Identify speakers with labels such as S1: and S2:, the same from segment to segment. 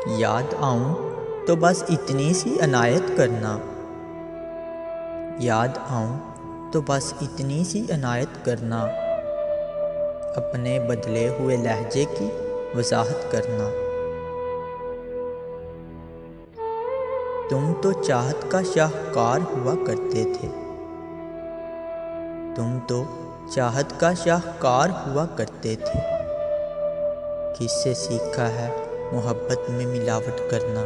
S1: याद आऊं तो बस इतनी सी अनायत करना। याद आऊं तो बस इतनी सी अनायत करना। अपने बदले हुए लहजे की वजाहत करना। तुम तो चाहत का शाहकार हुआ करते थे। तुम तो चाहत का शाहकार हुआ करते थे। किससे सीखा है मोहब्बत में मिलावट करना।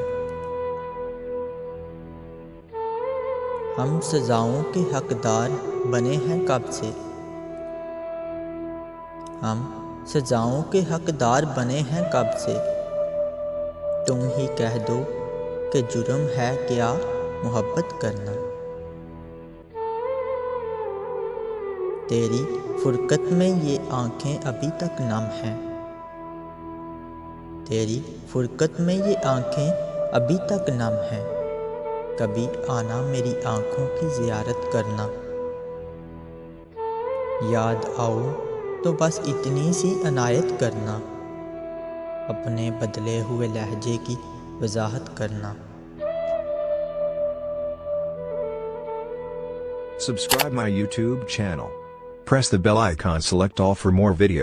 S1: हम सजाओं के हकदार बने हैं कब से। हम सजाओं के हकदार बने हैं कब से। तुम ही कह दो कि जुर्म है क्या मोहब्बत करना। तेरी फुरकत में ये आंखें अभी तक नम हैं। तेरी फुरकत में ये आंखें अभी तक नम हैं। कभी आना मेरी आंखों की ज़ियारत करना। याद आऊं तो बस इतनी सी अनायत करना। अपने बदले हुए लहजे की वजाहत करना।
S2: Subscribe my YouTube channel. Press the bell icon, select all for more videos.